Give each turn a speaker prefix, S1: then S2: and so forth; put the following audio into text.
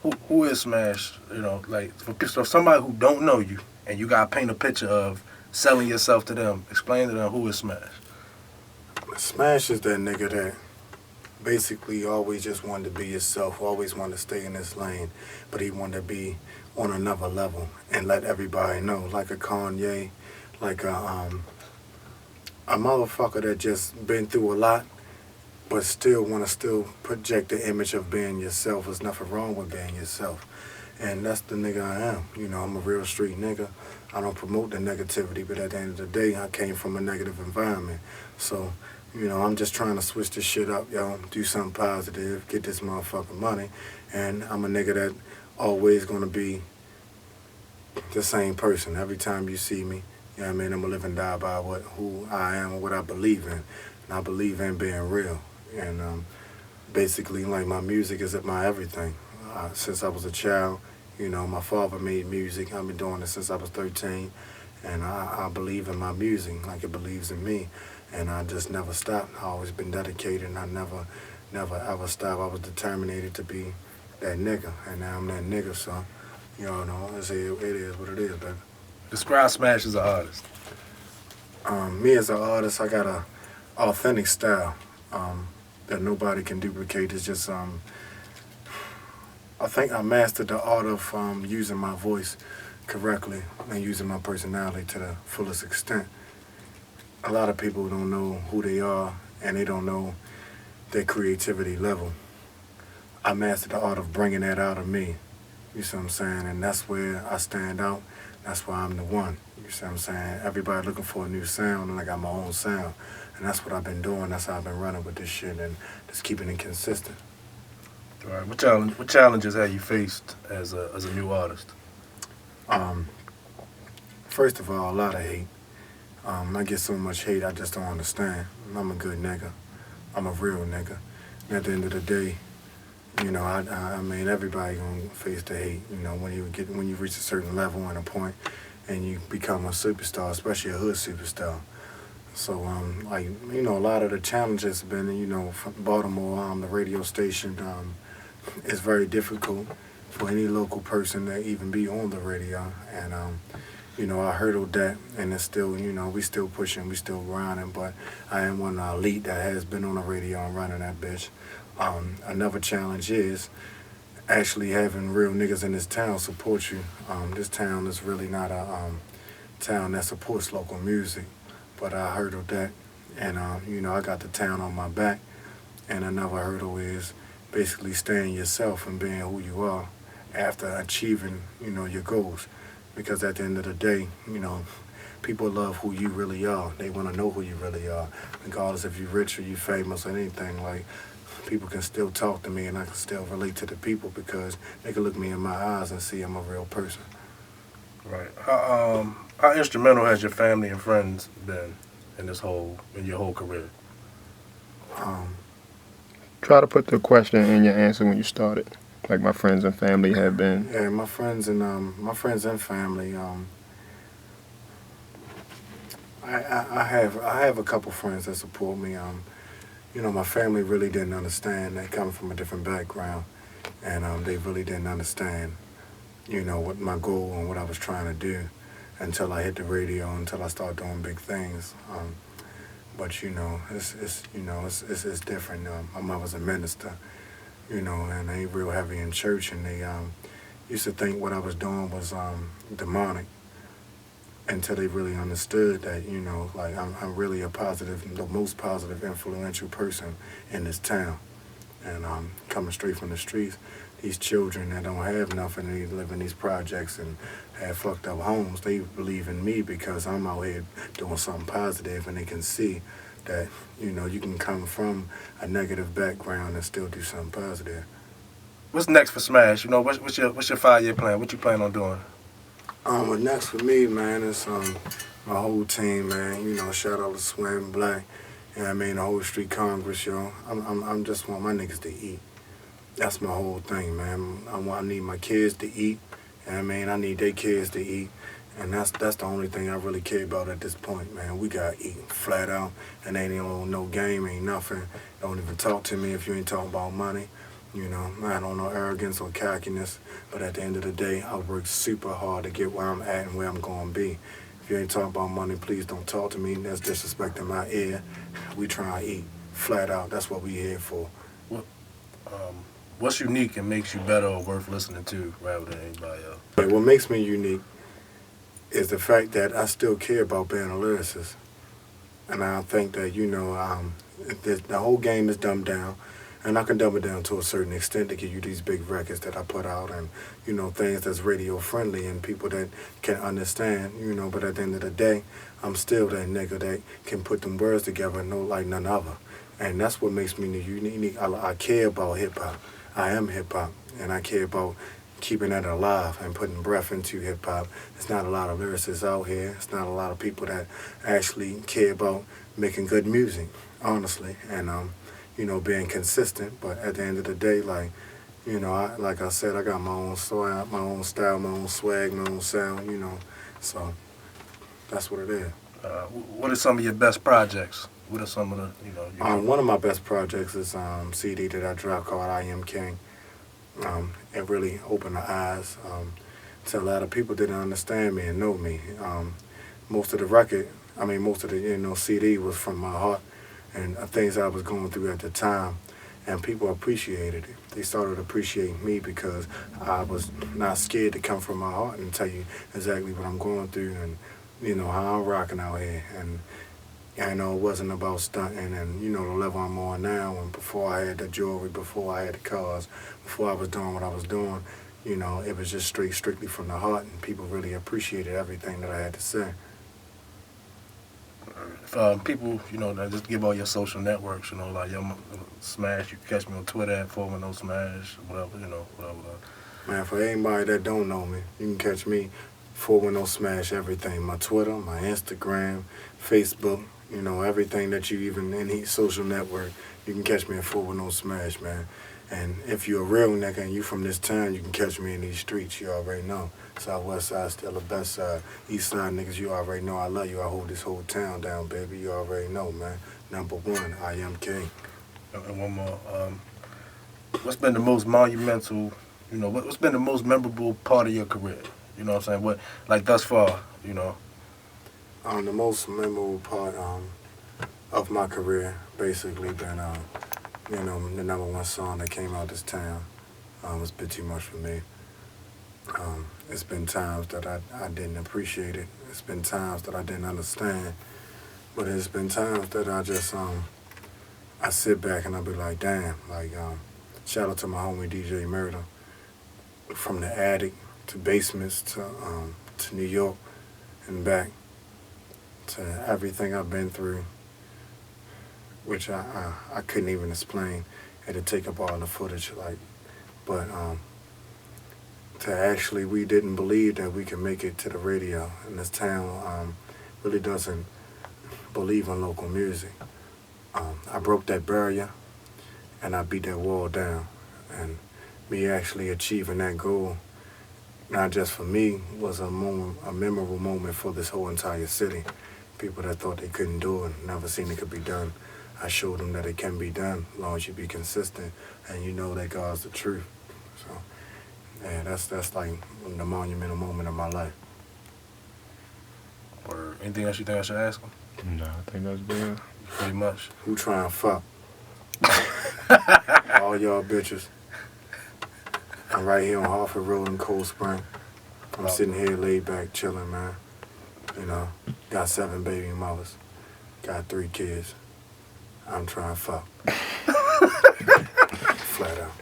S1: Who is Smash? You know, like for somebody who don't know you, and you gotta paint a picture of selling yourself to them. Explain to them who is Smash.
S2: Smash is that nigga that basically always just wanted to be yourself, always wanted to stay in this lane, but he wanted to be on another level and let everybody know, like a Kanye, like a motherfucker that just been through a lot, but still want to still project the image of being yourself. There's nothing wrong with being yourself. And that's the nigga I am. You know, I'm a real street nigga. I don't promote the negativity, but at the end of the day, I came from a negative environment. So, you know, I'm just trying to switch this shit up, yo. Do something positive, get this motherfucking money. And I'm a nigga that always gonna be the same person. Every time you see me, you know what I mean? I'm gonna live and die by who I am and what I believe in. And I believe in being real. And basically, like, my music is my everything. Since I was a child, you know, my father made music. I've been doing it since I was 13. And I believe in my music like it believes in me. And I just never stopped. I always been dedicated, and I never ever stopped. I was determined to be that nigga. And now I'm that nigga, so, you know, it is what it is, baby.
S1: Describe Smash as an artist.
S2: Me as an artist, I got a authentic style that nobody can duplicate. It's just I think I mastered the art of using my voice correctly and using my personality to the fullest extent. A lot of people don't know who they are, and they don't know their creativity level. I mastered the art of bringing that out of me. You see what I'm saying? And that's where I stand out. That's why I'm the one. You see what I'm saying? Everybody looking for a new sound, and I got my own sound. And that's what I've been doing. That's how I've been running with this shit and just keeping it consistent.
S1: All right. What challenges have you faced as a new artist?
S2: Um, First of all, a lot of hate. I get so much hate, I just don't understand. I'm a good nigga. I'm a real nigga. And at the end of the day, you know, I mean, everybody gonna face the hate. You know, when you reach a certain level and a point, and you become a superstar, especially a hood superstar. So, like, you know, a lot of the challenges have been, you know, from Baltimore, the radio station. It's very difficult for any local person to even be on the radio, and you know, I hurdled that, and it's still, you know, we still pushing, we still grinding, but I am one of the elite that has been on the radio and running that bitch. Another challenge is actually having real niggas in this town support you. This town is really not a town that supports local music, but I hurdled that, and you know, I got the town on my back. And another hurdle is basically staying yourself and being who you are after achieving, you know, your goals. Because at the end of the day, you know, people love who you really are. They want to know who you really are, regardless if you're rich or you famous or anything. Like, people can still talk to me, and I can still relate to the people because they can look me in my eyes and see I'm a real person.
S1: Right. How instrumental has your family and friends been in your whole career?
S2: Um,
S3: Try to put the question in your answer when you started. Like my friends and family have been.
S2: yeah, my friends and family. I have a couple friends that support me. You know, my family really didn't understand. They come from a different background, and they really didn't understand, you know, what my goal and what I was trying to do until I hit the radio, until I started doing big things. But you know, it's different. My mother's a minister, you know, and they real heavy in church, and they used to think what I was doing was demonic until they really understood that, you know, like, I'm really the most positive, influential person in this town. And coming straight from the streets, these children that don't have nothing, they live in these projects and have fucked up homes, they believe in me because I'm out here doing something positive, and they can see that, you know, you can come from a negative background and still do something positive.
S1: What's next for Smash? You know, what's your 5 year plan? What you plan on doing?
S2: What next for me, man, is my whole team, man. You know, shout out to Swim Black. You know what I mean? The whole Street Congress, yo. I'm just want my niggas to eat. That's my whole thing, man. I need my kids to eat. You know what I mean? I need their kids to eat. And that's the only thing I really care about at this point, man. We got eating flat out, and ain't no game, ain't nothing. Don't even talk to me if you ain't talking about money. You know, I don't know arrogance or cockiness, but at the end of the day, I work super hard to get where I'm at and where I'm going to be. If you ain't talking about money, please don't talk to me. That's disrespecting my ear. We try to eat flat out. That's what we here for.
S1: What, what's unique and makes you better or worth listening to rather than anybody else?
S2: But what makes me unique is the fact that I still care about being a lyricist. And I think that, the whole game is dumbed down. And I can dumb it down to a certain extent to give you these big records that I put out and, things that's radio friendly and people that can understand, but at the end of the day, I'm still that nigga that can put them words together and know like none other. And that's what makes me unique. I care about hip hop. I am hip hop, and I care about keeping it alive and putting breath into hip hop. There's not a lot of lyricists out here. It's not a lot of people that actually care about making good music, honestly, and being consistent. But at the end of the day, like I said, I got my own swag, my own style, my own swag, my own sound. So that's what it is.
S1: What are some of your best projects? What are some of the
S2: one of my best projects is CD that I dropped called I Am King. It really opened the eyes to a lot of people didn't understand me and know me. Most of the CD was from my heart and things I was going through at the time, and people appreciated it. They started appreciating me because I was not scared to come from my heart and tell you exactly what I'm going through and how I'm rocking out here. And I know it wasn't about stunting and the level I'm on now. And before I had the jewelry, before I had the cars, before I was doing what I was doing, it was just strictly from the heart, and people really appreciated everything that I had to say.
S1: If people, just give all your social networks, like your Smash, you can catch me on Twitter at 410 Smash, whatever.
S2: Man, for anybody that don't know me, you can catch me 410 Smash everything. My Twitter, my Instagram, Facebook, everything that you even, any social network, you can catch me at 410 Smash, man. And if you're a real nigga and you from this town, you can catch me in these streets, you already know. Southwest side still the best side. East side niggas, you already know I love you. I hold this whole town down, baby. You already know, man. Number one, I am king.
S1: And one more. What's been the most monumental, what's been the most memorable part of your career? You know what I'm saying? What, like thus far,
S2: The most memorable part of my career basically been, the number one song that came out this town was a bit too much for me. It's been times that I didn't appreciate it. It's been times that I didn't understand. But it's been times that I just, I sit back and I be like, damn. Shout out to my homie DJ Murder. From the attic to basements to New York and back to everything I've been through, which I couldn't even explain. Had to take up all the footage, but to actually, we didn't believe that we could make it to the radio. And this town really doesn't believe in local music. I broke that barrier, and I beat that wall down. And me actually achieving that goal, not just for me, was a memorable moment for this whole entire city. People that thought they couldn't do it, never seen it could be done. I showed them that it can be done as long as you be consistent and you know that God's the truth. So, yeah, that's like the monumental moment of my life.
S1: Or anything else you think I should ask him?
S3: No, I think that's good.
S1: Pretty much.
S2: Who trying to fuck? All y'all bitches. I'm right here on Harford Road in Cold Spring. I'm sitting here laid back, chilling, man. Got 7 baby mothers. Got 3 kids. I'm trying to fuck. Flat out.